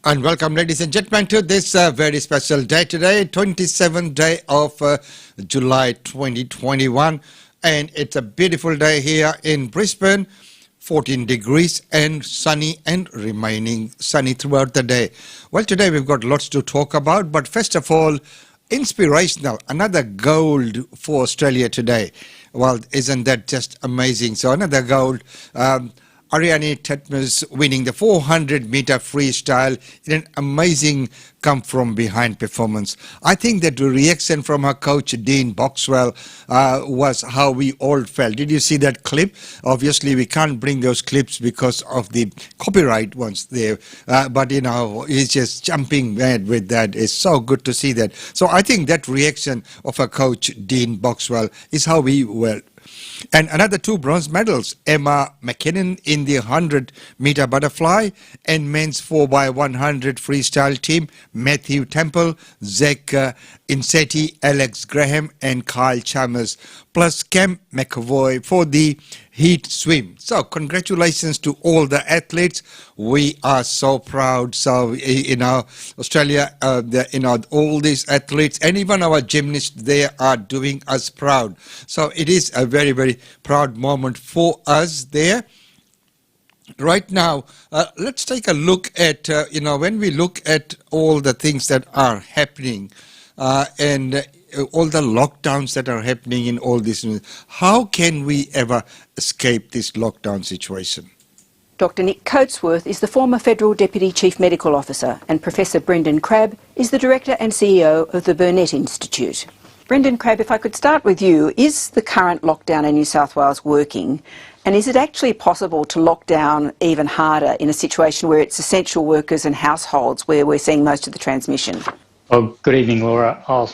And welcome, ladies and gentlemen, to this very special day today, 27th day of July 2021. And it's a beautiful day here in Brisbane, 14 degrees and sunny and remaining sunny throughout the day. Well, today we've got lots to talk about, but first of all, inspirational, another gold for Australia today. Well, isn't that just amazing? So another gold. Ariane Titmus winning the 400-meter freestyle in an amazing come-from-behind performance. I think that the reaction from her coach, Dean Boxwell, was how we all felt. Did you see that clip? Obviously, we can't bring those clips because of the copyright ones there. But, you know, he's just jumping mad with that. It's so good to see that. So I think that reaction of her coach, Dean Boxwell, is how we were. And another two bronze medals, Emma McKinnon in the 100-meter butterfly and men's 4x100 freestyle team, Matthew Temple, Zach Insetti, Alex Graham and Kyle Chalmers, plus Cam McAvoy for the heat swim. So congratulations to all the athletes. We are so proud. So, Australia, all these athletes and even our gymnasts, they are doing us proud. So it is a very, very proud moment for us there. Right now, let's take a look at, when we look at all the things that are happening and all the lockdowns that are happening in all this, how can we ever escape this lockdown situation? Dr Nick Coatsworth is the former Federal Deputy Chief Medical Officer and Professor Brendan Crabb is the Director and CEO of the Burnet Institute. Brendan Crabb, if I could start with you, is the current lockdown in New South Wales working? And is it actually possible to lock down even harder in a situation where it's essential workers and households where we're seeing most of the transmission? Well, good evening, Laura. I'll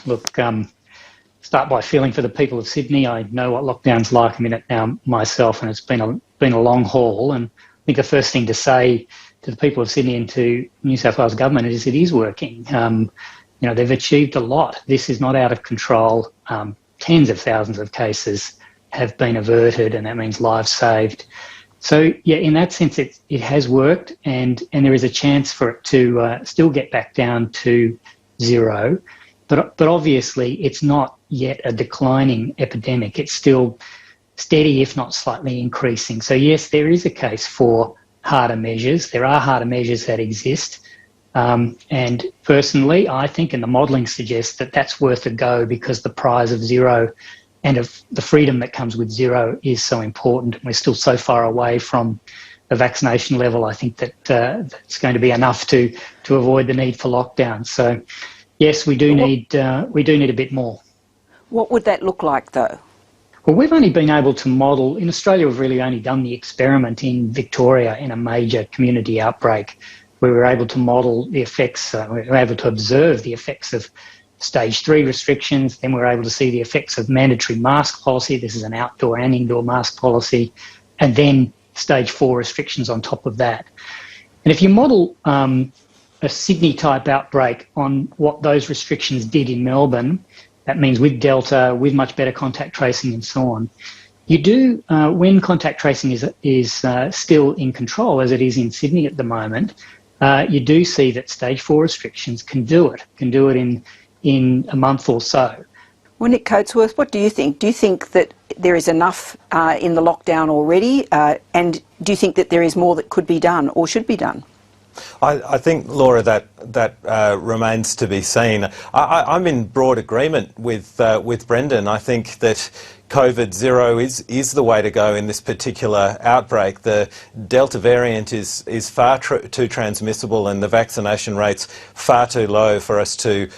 start by feeling for the people of Sydney. I know what lockdown's like a minute now myself, and it's been a long haul. And I think the first thing to say to the people of Sydney and to New South Wales government is it is working. They've achieved a lot. This is not out of control. Tens of thousands of cases have been averted, and that means lives saved. So, yeah, in that sense, it has worked, and there is a chance for it to still get back down to zero. But obviously, it's not yet a declining epidemic. It's still steady, if not slightly increasing. So, yes, there is a case for harder measures. There are harder measures that exist. And personally, I think, and the modelling suggests that that's worth a go because the prize of zero and of the freedom that comes with zero is so important. We're still so far away from the vaccination level. I think that that's going to be enough to avoid the need for lockdown. So, yes, we do need a bit more. What would that look like, though? Well, we've only been able to model, in Australia we've really only done the experiment in Victoria in a major community outbreak where we were able to model the effects, we were able to observe the effects of stage 3 restrictions, then we were able to see the effects of mandatory mask policy, this is an outdoor and indoor mask policy, and then stage 4 restrictions on top of that. And if you model a Sydney-type outbreak on what those restrictions did in Melbourne, that means with Delta, with much better contact tracing and so on, you do, when contact tracing is still in control, as it is in Sydney at the moment, you do see that stage 4 restrictions can do it in a month or so. Well, Nick Coatsworth, what do you think? Do you think that there is enough in the lockdown already? And do you think that there is more that could be done or should be done? I think, Laura, that remains to be seen. I'm in broad agreement with Brendan. I think that COVID zero is the way to go in this particular outbreak. The Delta variant is far too transmissible and the vaccination rates far too low for us to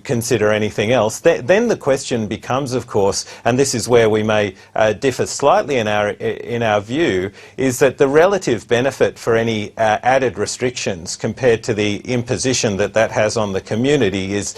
consider anything else. Then the question becomes, of course, and this is where we may differ slightly in our view, is that the relative benefit for any added restrictions compared to the imposition that has on the community is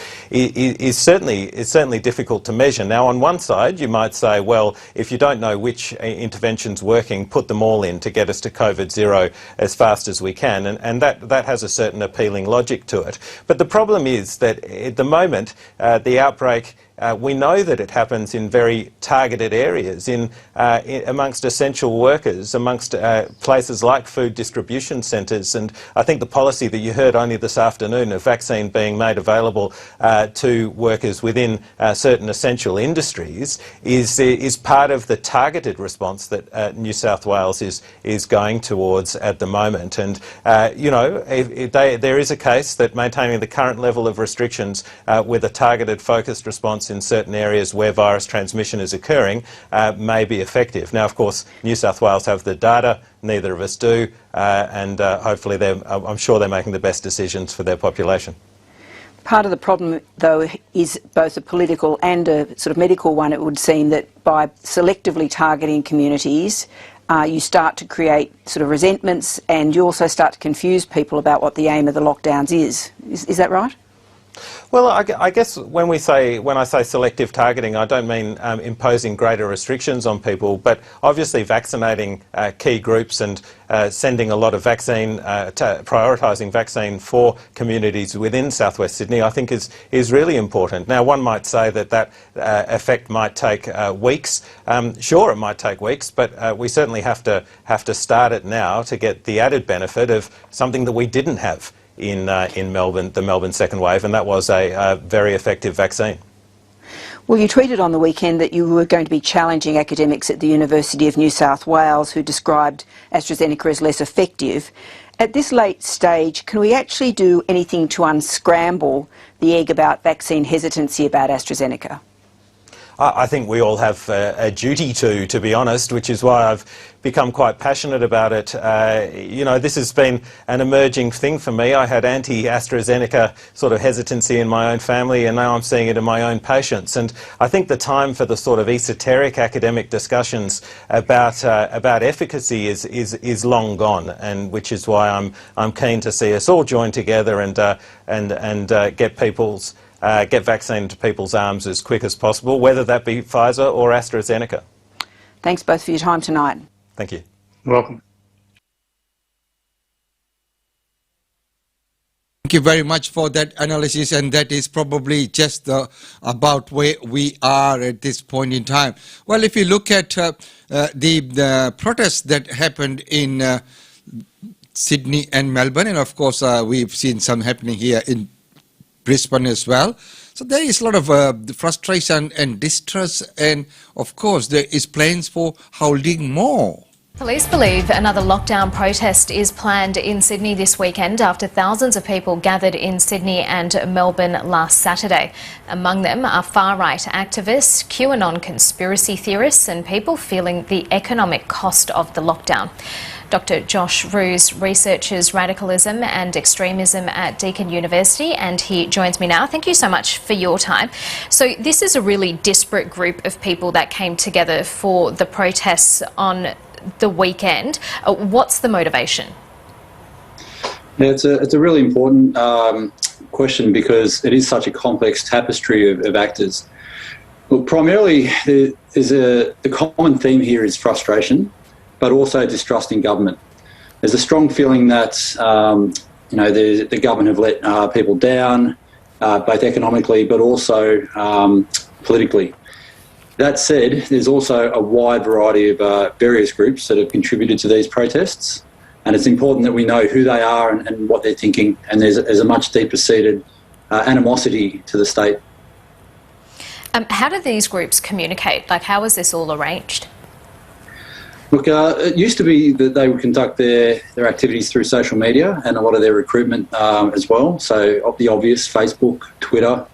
certainly difficult to measure. Now, on one side, you might say, well, if you don't know which intervention's working, put them all in to get us to COVID zero as fast as we can, and that has a certain appealing logic to it. But the problem is that at the moment, the outbreak we know that it happens in very targeted areas, amongst essential workers, amongst places like food distribution centres. And I think the policy that you heard only this afternoon of vaccine being made available to workers within certain essential industries is part of the targeted response that New South Wales is going towards at the moment. And, you know, there is a case that maintaining the current level of restrictions with a targeted, focused response in certain areas where virus transmission is occurring may be effective. Now, of course, New South Wales have the data, neither of us do, and hopefully I'm sure they're making the best decisions for their population. Part of the problem, though, is both a political and a sort of medical one. It would seem that by selectively targeting communities, you start to create sort of resentments, and you also start to confuse people about what the aim of the lockdowns is. Is that right? Well, I guess when I say selective targeting, I don't mean imposing greater restrictions on people, but obviously vaccinating key groups and sending a lot of vaccine, prioritising vaccine for communities within Southwest Sydney, I think is really important. Now, one might say that effect might take weeks. Sure, it might take weeks, but we certainly have to start it now to get the added benefit of something that we didn't have in Melbourne, the Melbourne second wave, and that was a very effective vaccine. Well, you tweeted on the weekend that you were going to be challenging academics at the University of New South Wales who described AstraZeneca as less effective. At this late stage, can we actually do anything to unscramble the egg about vaccine hesitancy about AstraZeneca? I think we all have a duty to be honest, which is why I've become quite passionate about it. You know, this has been an emerging thing for me. I had anti-AstraZeneca sort of hesitancy in my own family, and now I'm seeing it in my own patients. And I think the time for the sort of esoteric academic discussions about efficacy is long gone, and which is why I'm keen to see us all join together and get vaccine into people's arms as quick as possible, whether that be Pfizer or AstraZeneca. Thanks both for your time tonight. Thank you. You're welcome. Thank you very much for that analysis, and that is probably just about where we are at this point in time. Well, if you look at the protests that happened in Sydney and Melbourne, and of course we've seen some happening here in Brisbane as well. So there is a lot of frustration and distress, and of course there is plans for holding more. Police believe another lockdown protest is planned in Sydney this weekend after thousands of people gathered in Sydney and Melbourne last Saturday. Among them are far-right activists, QAnon conspiracy theorists and people feeling the economic cost of the lockdown. Dr. Josh Roos researches radicalism and extremism at Deakin University, and he joins me now. Thank you so much for your time. So this is a really disparate group of people that came together for the protests on the weekend. What's the motivation? Yeah, it's a really important question because it is such a complex tapestry of actors. Well, primarily, the common theme here is frustration, but also distrust in government. There's a strong feeling that the government have let people down, both economically but also politically. That said, there's also a wide variety of various groups that have contributed to these protests, and it's important that we know who they are and what they're thinking, and there's a much deeper seated animosity to the state. How do these groups communicate? Like, how is this all arranged? Look, it used to be that they would conduct their activities through social media and a lot of their recruitment as well. So the obvious, Facebook, Twitter.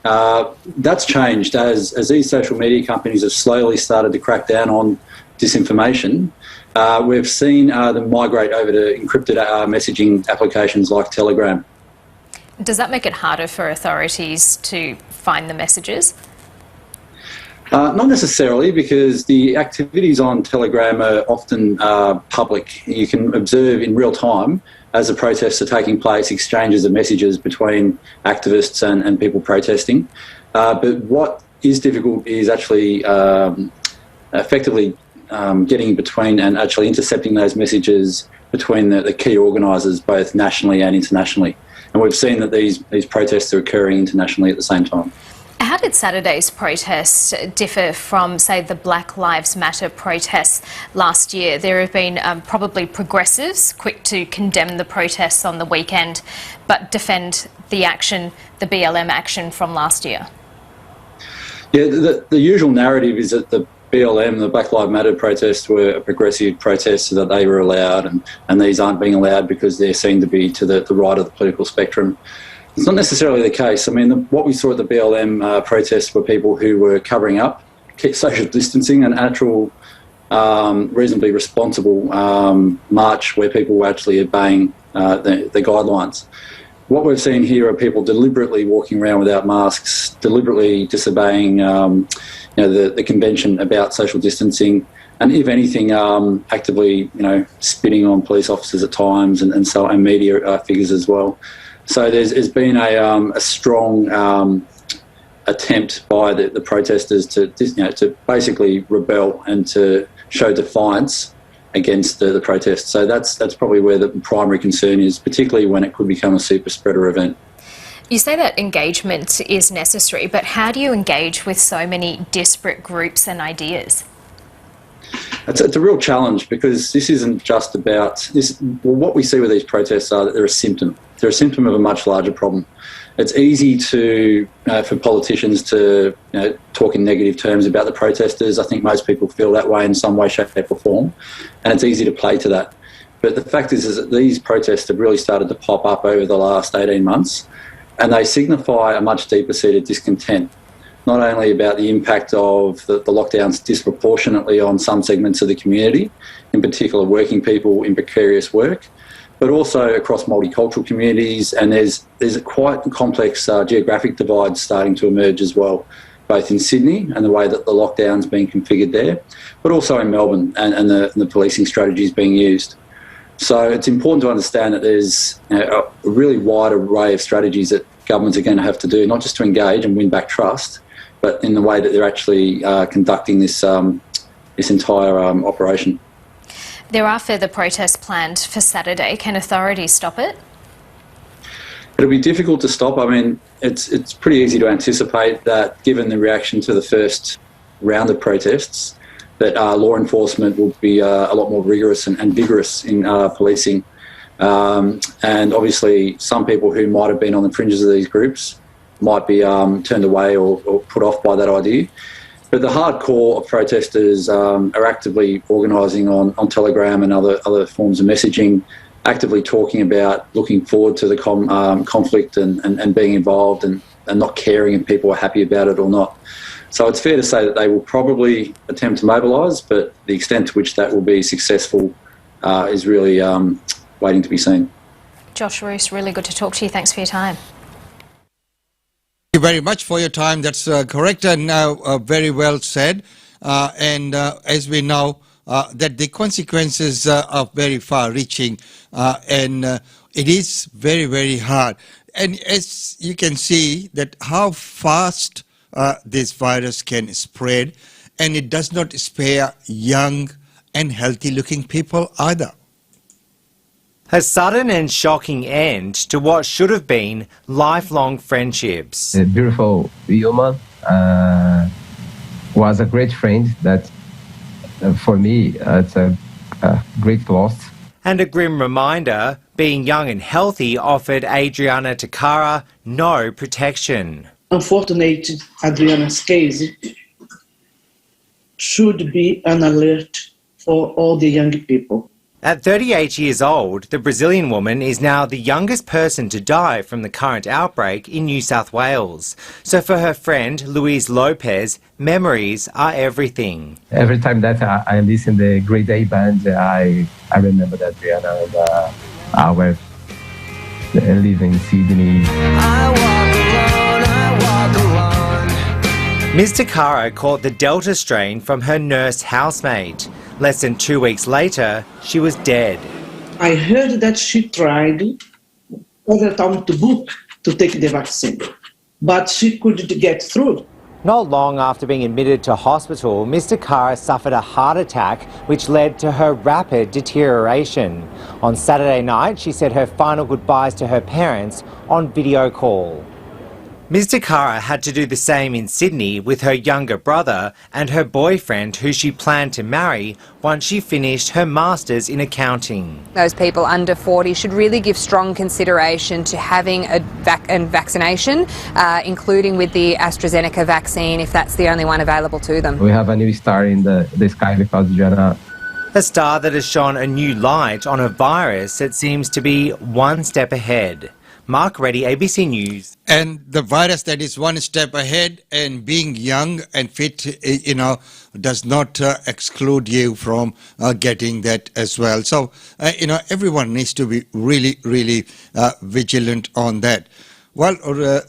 That's changed as these social media companies have slowly started to crack down on disinformation. We've seen them migrate over to encrypted messaging applications like Telegram. Does that make it harder for authorities to find the messages? Not necessarily, because the activities on Telegram are often public. You can observe in real time, as the protests are taking place, exchanges of messages between activists and people protesting. But what is difficult is actually effectively getting in between and actually intercepting those messages between the key organisers, both nationally and internationally. And we've seen that these protests are occurring internationally at the same time. How did Saturday's protest differ from, say, the Black Lives Matter protests last year? There have been probably progressives quick to condemn the protests on the weekend, but defend the action, the BLM action from last year. Yeah, the usual narrative is that the BLM, the Black Lives Matter protests, were a progressive protest, so that they were allowed, and these aren't being allowed because they're seen to be to the right of the political spectrum. It's not necessarily the case. I mean, what we saw at the BLM protests were people who were covering up, social distancing, an actual reasonably responsible march where people were actually obeying the guidelines. What we've seen here are people deliberately walking around without masks, deliberately disobeying the convention about social distancing, and if anything, actively spitting on police officers at times, and media figures as well. So there's been a strong attempt by the protesters to basically rebel and to show defiance against the protest. So that's probably where the primary concern is, particularly when it could become a super spreader event. You say that engagement is necessary, but how do you engage with so many disparate groups and ideas? It's a real challenge, because this isn't just about this. Well, what we see with these protests are that they're a symptom. They're a symptom of a much larger problem. It's easy for politicians to talk in negative terms about the protesters. I think most people feel that way in some way, shape or form, and it's easy to play to that. But the fact is that these protests have really started to pop up over the last 18 months, and they signify a much deeper-seated discontent, not only about the impact of the lockdowns disproportionately on some segments of the community, in particular working people in precarious work, but also across multicultural communities, and there's a quite complex geographic divide starting to emerge as well, both in Sydney and the way that the lockdown's being configured there, but also in Melbourne and the policing strategies being used. So it's important to understand that there's a really wide array of strategies that governments are going to have to do, not just to engage and win back trust, but in the way that they're actually conducting this entire operation. There are further protests planned for Saturday. Can authorities stop it? It'll be difficult to stop. I mean, it's pretty easy to anticipate that, given the reaction to the first round of protests, that law enforcement will be a lot more rigorous and vigorous in policing. And obviously some people who might have been on the fringes of these groups might be turned away or put off by that idea. But the hardcore of protesters are actively organising on Telegram and other forms of messaging, actively talking about looking forward to the conflict and being involved and not caring if people are happy about it or not. So it's fair to say that they will probably attempt to mobilise, but the extent to which that will be successful is really waiting to be seen. Josh Roos, really good to talk to you. Thanks for your time. Thank you very much for your time. That's correct and very well said. And as we know, that the consequences are very far-reaching, and it is very, very hard. And as you can see, that how fast this virus can spread, and it does not spare young and healthy-looking people either. A sudden and shocking end to what should have been lifelong friendships. A beautiful woman, was a great friend that, for me, it's a great loss. And a grim reminder, being young and healthy offered Adriana Takara no protection. Unfortunately, Adriana's case should be an alert for all the young people. At 38 years old, the Brazilian woman is now the youngest person to die from the current outbreak in New South Wales. So for her friend, Luis Lopez, memories are everything. Every time that I listen to the Great Day Band, I remember that Adriana and our live in Sydney. Ms. Takara caught the Delta strain from her nurse housemate. Less than 2 weeks later, she was dead. I heard that she tried other time to book to take the vaccine, but she couldn't get through. Not long after being admitted to hospital, Ms. Takara suffered a heart attack which led to her rapid deterioration. On Saturday night, she said her final goodbyes to her parents on video call. Ms Dakara had to do the same in Sydney with her younger brother and her boyfriend, who she planned to marry once she finished her Masters in accounting. Those people under 40 should really give strong consideration to having a vaccination, including with the AstraZeneca vaccine, if that's the only one available to them. We have a new star in the sky because Joanna. A star that has shone a new light on a virus that seems to be one step ahead. Mark Reddy, ABC News. And the virus that is one step ahead, and being young and fit, does not exclude you from getting that as well. So, everyone needs to be really, really vigilant on that. Well,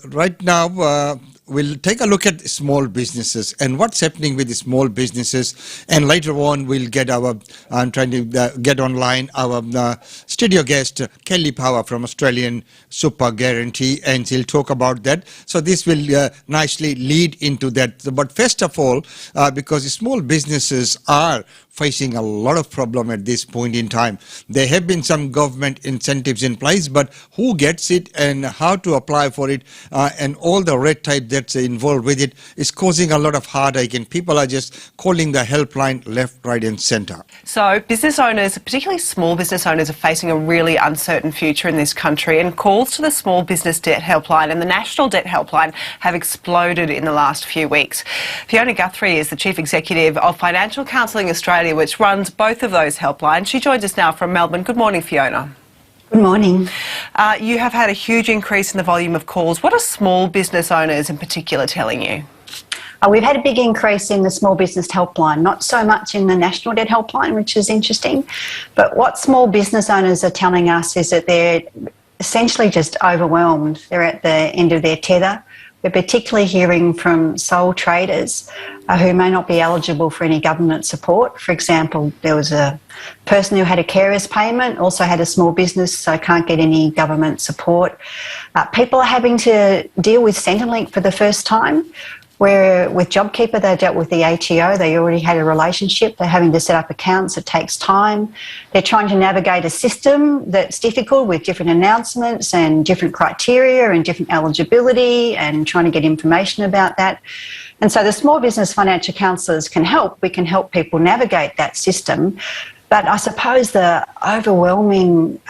right now, we'll take a look at small businesses and what's happening with the small businesses. And later on, we'll get I'm trying to get online our studio guest, Kelly Power from Australian Super Guarantee, and she'll talk about that. So this will nicely lead into that. But first of all, because small businesses are facing a lot of problem at this point in time. There have been some government incentives in place, but who gets it and how to apply for it and all the red tape that's involved with it is causing a lot of heartache, and people are just calling the helpline left, right and centre. So business owners, particularly small business owners, are facing a really uncertain future in this country, and calls to the Small Business Debt Helpline and the National Debt Helpline have exploded in the last few weeks. Fiona Guthrie is the Chief Executive of Financial Counselling Australia, which runs both of those helplines. She joins us now from Melbourne. Good morning, Fiona. Good morning. You have had a huge increase in the volume of calls. What are small business owners in particular telling you? We've had a big increase in the Small Business Helpline, not so much in the National Debt Helpline, which is interesting. But what small business owners are telling us is that they're essentially just overwhelmed. They're at the end of their tether. We're particularly hearing from sole traders who may not be eligible for any government support. For example, there was a person who had a carer's payment, also had a small business, so can't get any government support. People are having to deal with Centrelink for the first time, where with JobKeeper they dealt with the ATO, they already had a relationship, they're having to set up accounts, it takes time. They're trying to navigate a system that's difficult with different announcements and different criteria and different eligibility and trying to get information about that. And so the small business financial counsellors can help. We can help people navigate that system. But I suppose the overwhelming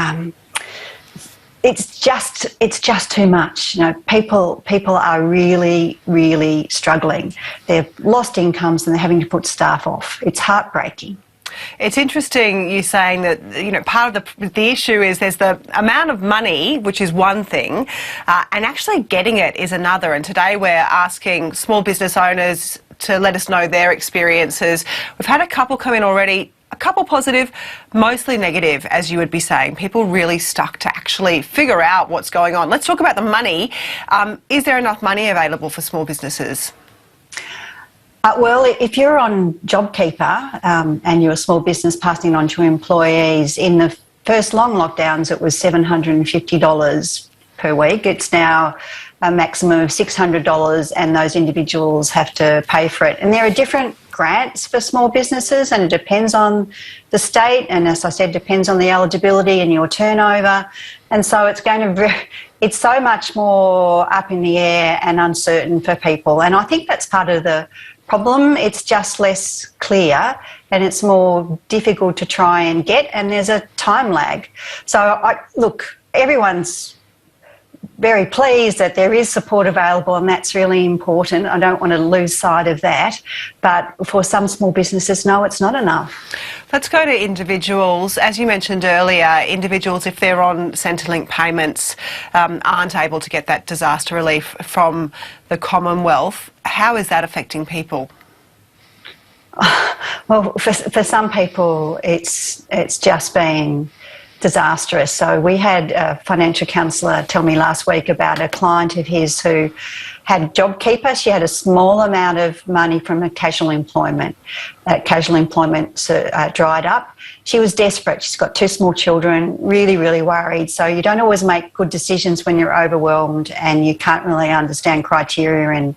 it's just too much. People are really, really struggling. They've lost incomes and they're having to put staff off. It's heartbreaking. It's interesting you saying that, part of the issue is there's the amount of money, which is one thing, and actually getting it is another. And today we're asking small business owners to let us know their experiences. We've had a couple come in already. A couple positive, mostly negative, as you would be saying. People really stuck to actually figure out what's going on. Let's talk about the money. Is there enough money available for small businesses? Well, if you're on JobKeeper and you're a small business passing on to employees, in the first long lockdowns it was $750 per week. It's now a maximum of $600 and those individuals have to pay for it. And there are different grants for small businesses and it depends on the state and, as I said, depends on the eligibility and your turnover. And so it's so much more up in the air and uncertain for people. And I think that's part of the problem. It's just less clear and it's more difficult to try and get, and there's a time lag. So, look, everyone's very pleased that there is support available and that's really important. I don't want to lose sight of that. But for some small businesses, no, it's not enough. Let's go to individuals. As you mentioned earlier, individuals, if they're on Centrelink payments, aren't able to get that disaster relief from the Commonwealth. How is that affecting people? Well, for some people, it's just been disastrous. So we had a financial counsellor tell me last week about a client of his who had JobKeeper. She had a small amount of money from a casual employment. Casual employment dried up. She was desperate. She's got 2 small children, really, really worried. So you don't always make good decisions when you're overwhelmed and you can't really understand criteria, and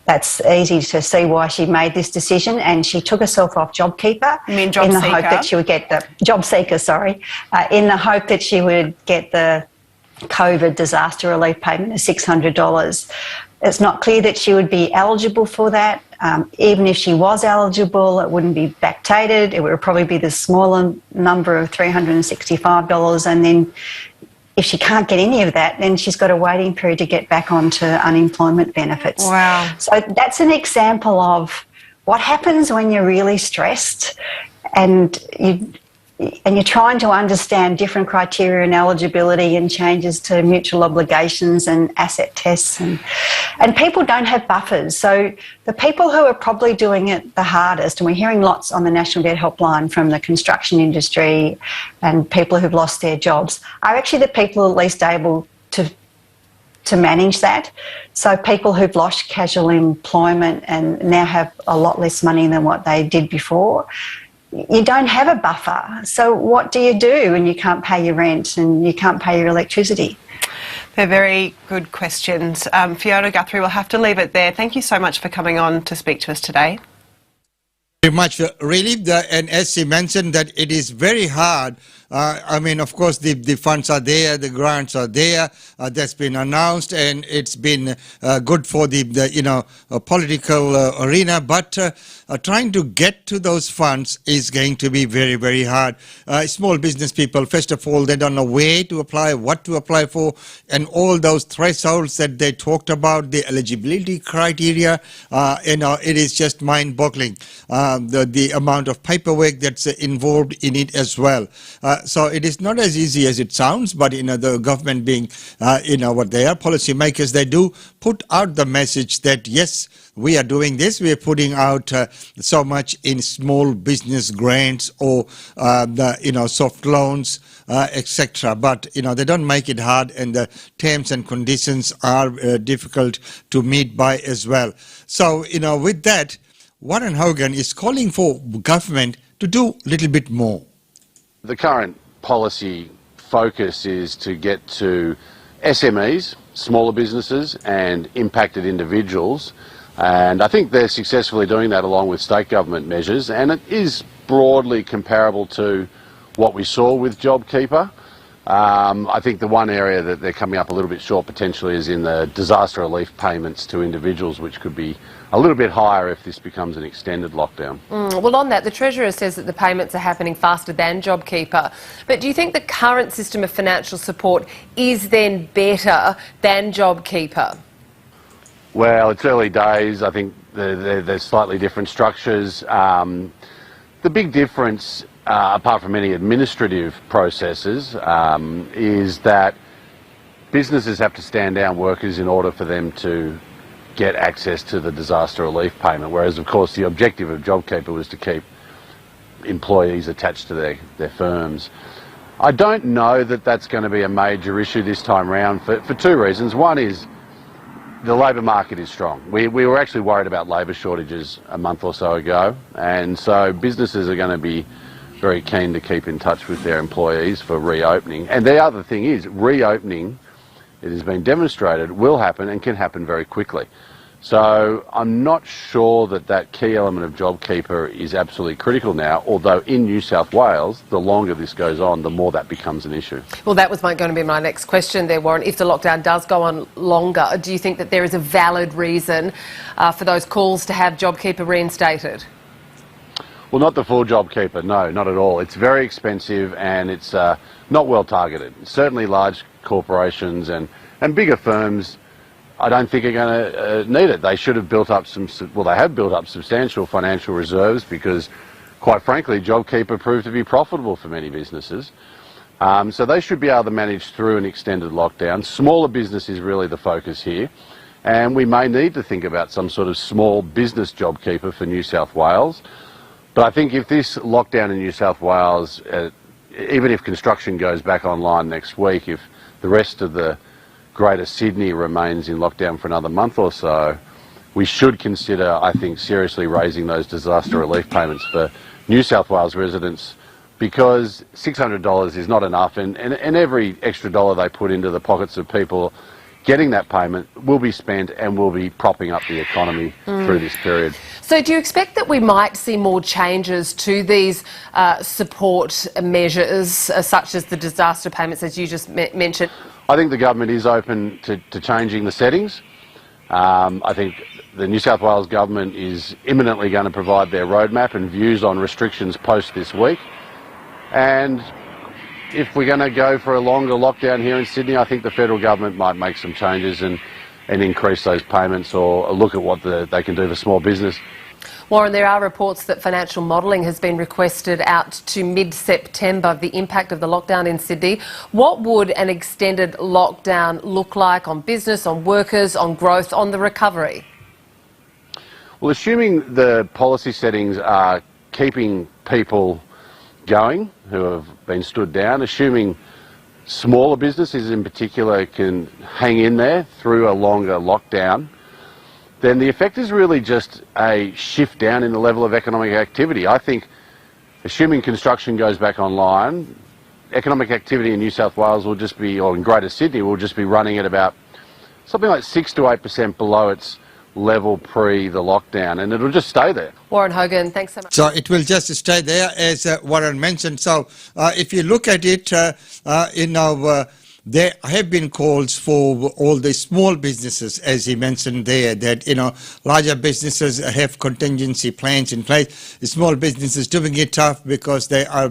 that's easy to see why she made this decision, and she took herself off JobKeeper. You mean JobSeeker? In the hope that she would get the JobSeeker, in the hope that she would get the COVID disaster relief payment of $600. It's not clear that she would be eligible for that. Even if she was eligible, it wouldn't be backdated. It would probably be the smaller number of $365. And then if she can't get any of that, then she's got a waiting period to get back onto unemployment benefits. Wow. So that's an example of what happens when you're really stressed and you're trying to understand different criteria and eligibility and changes to mutual obligations and asset tests. And people don't have buffers. So the people who are probably doing it the hardest, and we're hearing lots on the National Debt Helpline from the construction industry and people who've lost their jobs, are actually the people least able to manage that. So people who've lost casual employment and now have a lot less money than what they did before, you don't have a buffer. So what do you do when you can't pay your rent and you can't pay your electricity? They're very good questions. Fiona Guthrie, we'll have to leave it there. Thank you so much for coming on to speak to us today. Very much, really, and as she mentioned, that it is very hard. I mean, of course, the funds are there, the grants are there. That's been announced, and it's been good for the political arena. But trying to get to those funds is going to be very, very hard. Small business people, first of all, they don't know where to apply, what to apply for, and all those thresholds that they talked about, the eligibility criteria. It is just mind-boggling. The amount of paperwork that's involved in it as well. So it is not as easy as it sounds, but the government being, what they are, policymakers, they do put out the message that yes, we are doing this. We are putting out so much in small business grants or soft loans, etc. But they don't make it hard, and the terms and conditions are difficult to meet by as well. So with that, Warren Hogan is calling for government to do a little bit more. The current policy focus is to get to SMEs, smaller businesses and impacted individuals, and I think they're successfully doing that along with state government measures, and it is broadly comparable to what we saw with JobKeeper. I think the one area that they're coming up a little bit short potentially is in the disaster relief payments to individuals, which could be a little bit higher if this becomes an extended lockdown. Well, on that, the Treasurer says that the payments are happening faster than JobKeeper. But do you think the current system of financial support is then better than JobKeeper? Well, it's early days. I think there's slightly different structures. The big difference, apart from any administrative processes, is that businesses have to stand down workers in order for them to get access to the disaster relief payment, whereas of course the objective of JobKeeper was to keep employees attached to their firms. I don't know that that's going to be a major issue this time round for two reasons. One is the labour market is strong. We were actually worried about labour shortages a month or so ago, and so businesses are going to be very keen to keep in touch with their employees for reopening. And the other thing is reopening, it has been demonstrated, will happen and can happen very quickly. So I'm not sure that key element of JobKeeper is absolutely critical now, although in New South Wales, the longer this goes on, the more that becomes an issue. Well, that was going to be my next question there, Warren. If the lockdown does go on longer, do you think that there is a valid reason for those calls to have JobKeeper reinstated? Well, not the full JobKeeper, no, not at all. It's very expensive and it's not well targeted. Certainly large corporations and bigger firms, I don't think are going to need it. They should have built up they have built up substantial financial reserves because, quite frankly, JobKeeper proved to be profitable for many businesses. So they should be able to manage through an extended lockdown. Smaller business is really the focus here. And we may need to think about some sort of small business JobKeeper for New South Wales. But I think if this lockdown in New South Wales, even if construction goes back online next week, if the rest of the Greater Sydney remains in lockdown for another month or so, we should consider, I think, seriously raising those disaster relief payments for New South Wales residents, because $600 is not enough, and every extra dollar they put into the pockets of people getting that payment will be spent and will be propping up the economy through this period. So do you expect that we might see more changes to these support measures, such as the disaster payments, as you just mentioned? I think the government is open to changing the settings. I think the New South Wales government is imminently going to provide their roadmap and views on restrictions post this week. And if we're going to go for a longer lockdown here in Sydney, I think the federal government might make some changes and increase those payments or look at what they can do for small business. Warren, there are reports that financial modelling has been requested out to mid-September of the impact of the lockdown in Sydney. What would an extended lockdown look like on business, on workers, on growth, on the recovery? Well, assuming the policy settings are keeping people going who have been stood down, assuming smaller businesses in particular can hang in there through a longer lockdown, then the effect is really just a shift down in the level of economic activity. I think, assuming construction goes back online, economic activity in New South Wales will just be, or in Greater Sydney, will just be running at about something like 6 to 8% below its level pre the lockdown, and it'll just stay there. Warren Hogan, thanks so much. So it will just stay there, as Warren mentioned. So if you look at it, there have been calls for all the small businesses, as he mentioned there, that, larger businesses have contingency plans in place. Small businesses doing it tough because they are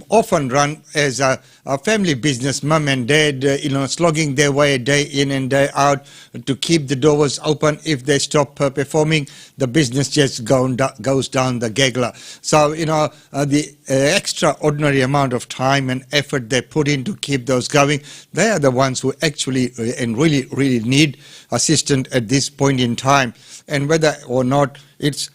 often run as a family business, mum and dad, slogging their way day in and day out to keep the doors open. If they stop performing, the business just goes down the gaggle. So, the extraordinary amount of time and effort they put in to keep those going, they are the ones who actually and really, really need assistance at this point in time. And whether or not it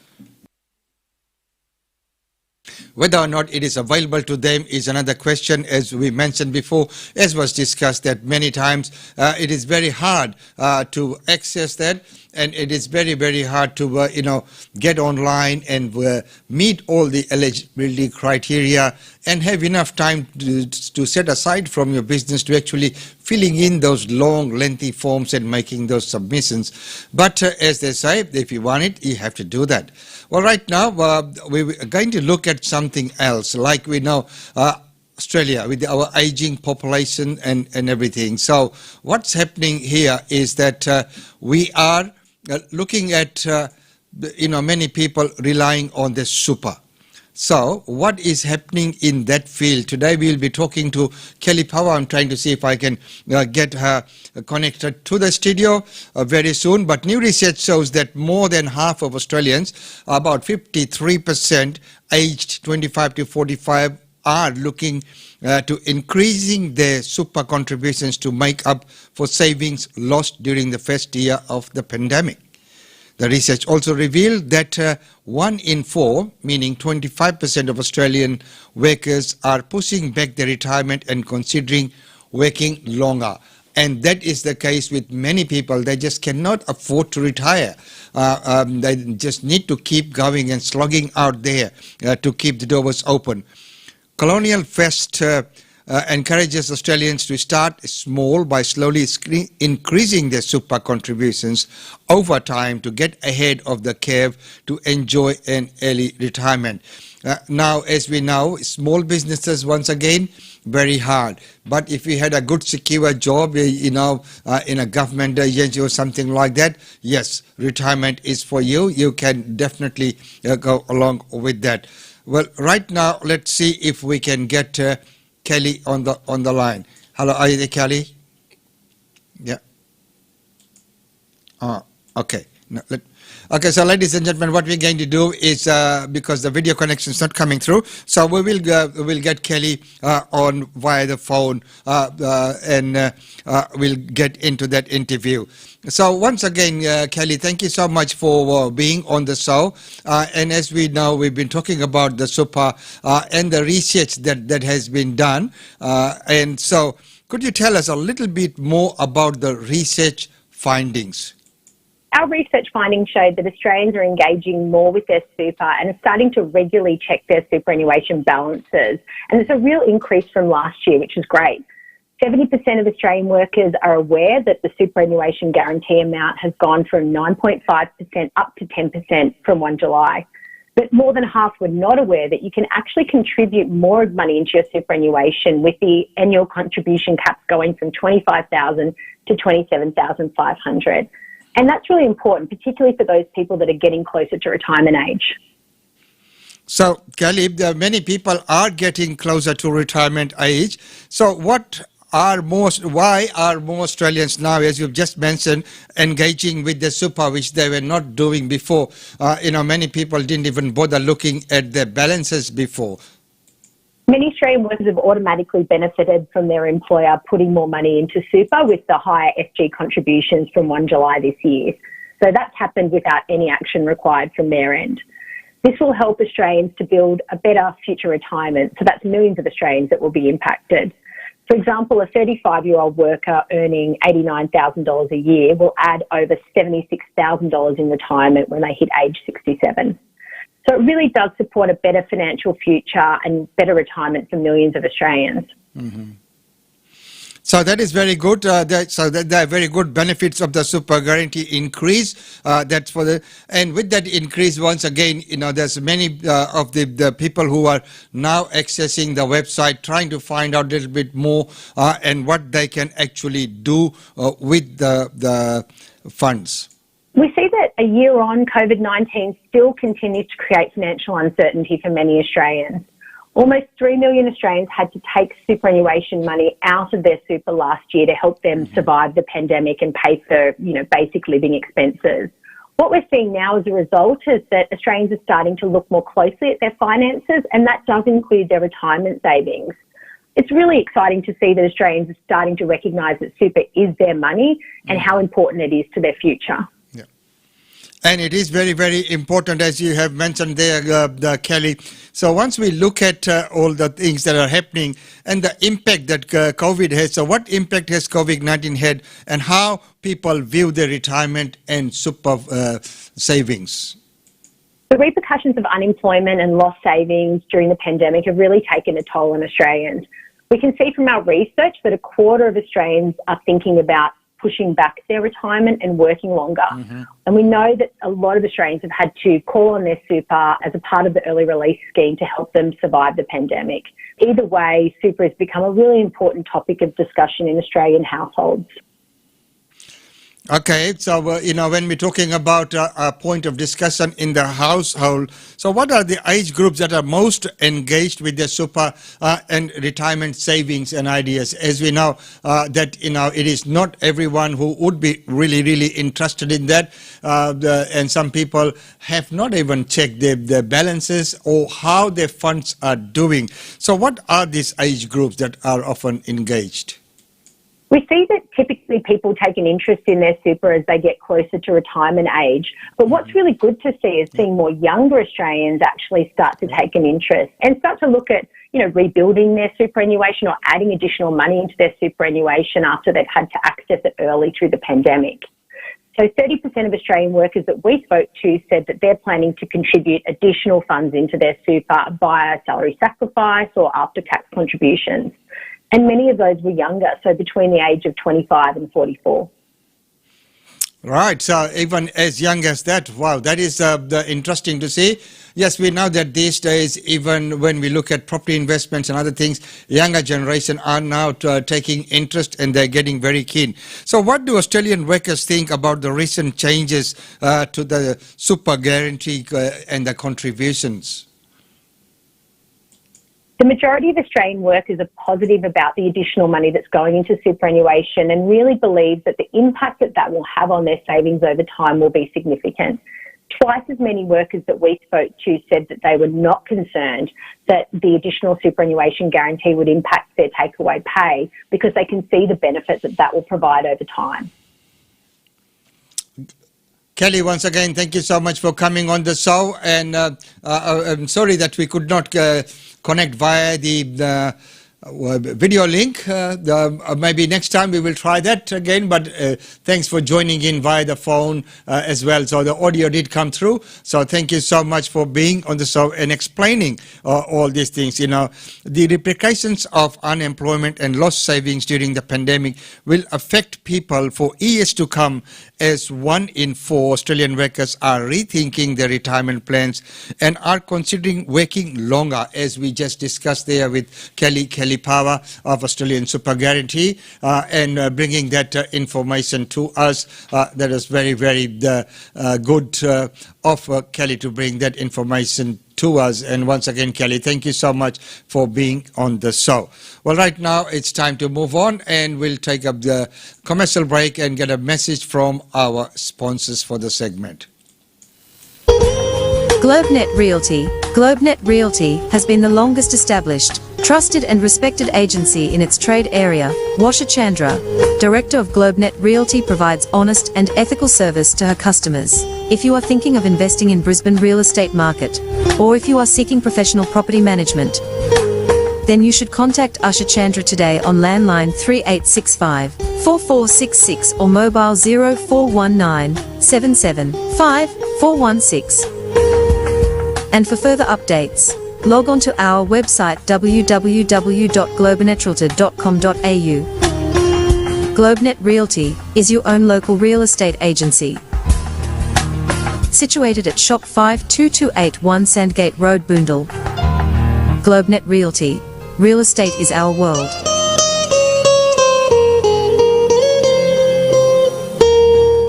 is available to them is another question, as we mentioned before, as was discussed that many times. It is very hard to access that, and it is very, very hard to, get online and meet all the eligibility criteria and have enough time to set aside from your business to actually filling in those long, lengthy forms and making those submissions. But as they say, if you want it, you have to do that. Well, right now, we're going to look at something else. Like we know, Australia, with our aging population and everything. So what's happening here is that we are looking at, many people relying on the super. So what is happening in that field? Today we'll be talking to Kelly Power. I'm trying to see if I can get her connected to the studio very soon. But new research shows that more than half of Australians, about 53%, aged 25 to 45, are looking to increasing their super contributions to make up for savings lost during the first year of the pandemic. The research also revealed that 1 in 4, meaning 25% of Australian workers, are pushing back their retirement and considering working longer. And that is the case with many people. They just cannot afford to retire. They just need to keep going and slogging out there to keep the doors open. Colonial First encourages Australians to start small by slowly increasing their super contributions over time to get ahead of the curve to enjoy an early retirement. Now, as we know, small businesses, once again, very hard. But if you had a good secure job, in a government agency or something like that, yes, retirement is for you. You can definitely go along with that. Well, right now, let's see if we can get Kelly on the line. Hello, are you there, Kelly? Yeah. Okay. No, okay, so ladies and gentlemen, what we're going to do is, because the video connection is not coming through, so we will we'll get Kelly on via the phone and we'll get into that interview. So once again, Kelly, thank you so much for being on the show. And as we know, we've been talking about the super and the research that has been done. And so could you tell us a little bit more about the research findings? Our research findings showed that Australians are engaging more with their super and are starting to regularly check their superannuation balances. And it's a real increase from last year, which is great. 70% of Australian workers are aware that the superannuation guarantee amount has gone from 9.5% up to 10% from 1 July. But more than half were not aware that you can actually contribute more money into your superannuation with the annual contribution caps going from $25,000 to $27,500. And that's really important, particularly for those people that are getting closer to retirement age. So, Kelly, many people are getting closer to retirement age. So why are more Australians now, as you've just mentioned, engaging with the super, which they were not doing before? Many people didn't even bother looking at their balances before. Many Australian workers have automatically benefited from their employer putting more money into super with the higher FG contributions from 1 July this year. So that's happened without any action required from their end. This will help Australians to build a better future retirement. So that's millions of Australians that will be impacted. For example, a 35-year-old worker earning $89,000 a year will add over $76,000 in retirement when they hit age 67. So it really does support a better financial future and better retirement for millions of Australians. Mm-hmm. So that is very good. There are very good benefits of the super guarantee increase. That's and with that increase, once again, there's many of the people who are now accessing the website, trying to find out a little bit more and what they can actually do with the funds. We see that a year on, COVID-19 still continues to create financial uncertainty for many Australians. Almost 3 million Australians had to take superannuation money out of their super last year to help them survive the pandemic and pay for, basic living expenses. What we're seeing now as a result is that Australians are starting to look more closely at their finances, and that does include their retirement savings. It's really exciting to see that Australians are starting to recognise that super is their money and how important it is to their future. And it is very, very important, as you have mentioned there, Kelly. So once we look at all the things that are happening and the impact that COVID has, so what impact has COVID-19 had and how people view their retirement and super savings? The repercussions of unemployment and lost savings during the pandemic have really taken a toll on Australians. We can see from our research that a quarter of Australians are thinking about pushing back their retirement and working longer. Mm-hmm. And we know that a lot of Australians have had to call on their super as a part of the early release scheme to help them survive the pandemic. Either way, super has become a really important topic of discussion in Australian households. Okay, so, when we're talking about a point of discussion in the household, so what are the age groups that are most engaged with their super and retirement savings and ideas? As we know that, it is not everyone who would be really, really interested in that. And some people have not even checked their balances or how their funds are doing. So what are these age groups that are often engaged? We see that typically people take an interest in their super as they get closer to retirement age. But what's really good to see is seeing more younger Australians actually start to take an interest and start to look at, rebuilding their superannuation or adding additional money into their superannuation after they've had to access it early through the pandemic. So 30% of Australian workers that we spoke to said that they're planning to contribute additional funds into their super via salary sacrifice or after-tax contributions. And many of those were younger, so between the age of 25 and 44. Right, so even as young as that, wow, that is interesting to see. Yes, we know that these days, even when we look at property investments and other things, younger generation are now taking interest and they're getting very keen. So what do Australian workers think about the recent changes to the super guarantee and the contributions? The majority of Australian workers are positive about the additional money that's going into superannuation and really believe that the impact that will have on their savings over time will be significant. Twice as many workers that we spoke to said that they were not concerned that the additional superannuation guarantee would impact their takeaway pay because they can see the benefits that will provide over time. Kelly, once again, thank you so much for coming on the show. And I'm sorry that we could not connect via the video link. Maybe next time we will try that again, but thanks for joining in via the phone as well. So the audio did come through. So thank you so much for being on the show and explaining all these things. You know, the repercussions of unemployment and lost savings during the pandemic will affect people for years to come, as 1 in 4 Australian workers are rethinking their retirement plans and are considering working longer, as we just discussed there with Kelly Power of Australian Super Guarantee, and bringing that information to us. That is very, very good of Kelly to bring that information to us. And once again, Kelly, thank you so much for being on the show. Well, right now it's time to move on, and we'll take up the commercial break and get a message from our sponsors for the segment. GlobeNet Realty. GlobeNet Realty has been the longest established, trusted and respected agency in its trade area. Washa Chandra, Director of GlobeNet Realty, provides honest and ethical service to her customers. If you are thinking of investing in Brisbane real estate market, or if you are seeking professional property management, then you should contact Usha Chandra today on landline 3865 4466 or mobile 0419 775 416. And for further updates, log on to our website www.globenetraltor.com.au. GlobeNet Realty is your own local real estate agency. Situated at Shop 52281 Sandgate Road, Boondall. GlobeNet Realty. Real estate is our world.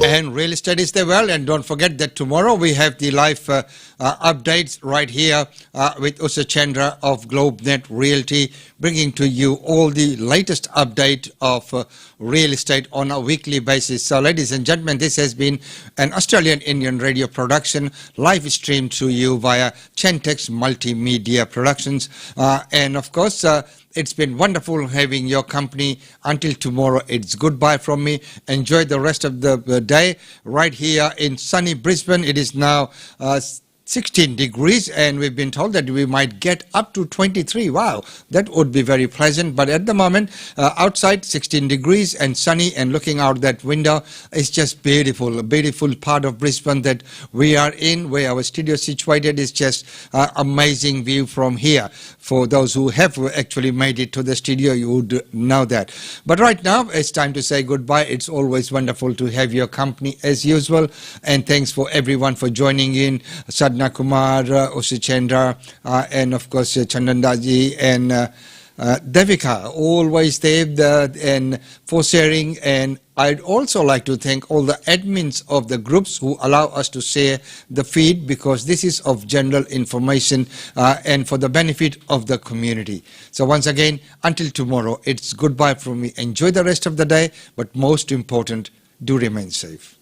And real estate is the world. And don't forget that tomorrow we have the live updates right here with Usha Chandra of GlobeNet Realty, bringing to you all the latest update of real estate on a weekly basis. So ladies and gentlemen, this has been an Australian Indian radio production, live streamed to you via Chantex Multimedia Productions. And of course, it's been wonderful having your company. Until tomorrow, it's goodbye from me. Enjoy the rest of the day right here in sunny Brisbane. It is now 16 degrees, and we've been told that we might get up to 23. Wow, that would be very pleasant. But at the moment, outside 16 degrees and sunny, and looking out that window is just beautiful. A beautiful part of Brisbane that we are in, where our studio is situated, is just amazing view from here. For those who have actually made it to the studio, you would know that. But right now, it's time to say goodbye. It's always wonderful to have your company as usual. And thanks for everyone for joining in. Sadhana Kumar, Usha Chandra, and of course Chandandaji and Devika, always there and for sharing. And I'd also like to thank all the admins of the groups who allow us to share the feed, because this is of general information and for the benefit of the community. So once again, until tomorrow, it's goodbye from me. Enjoy the rest of the day, but most important, do remain safe.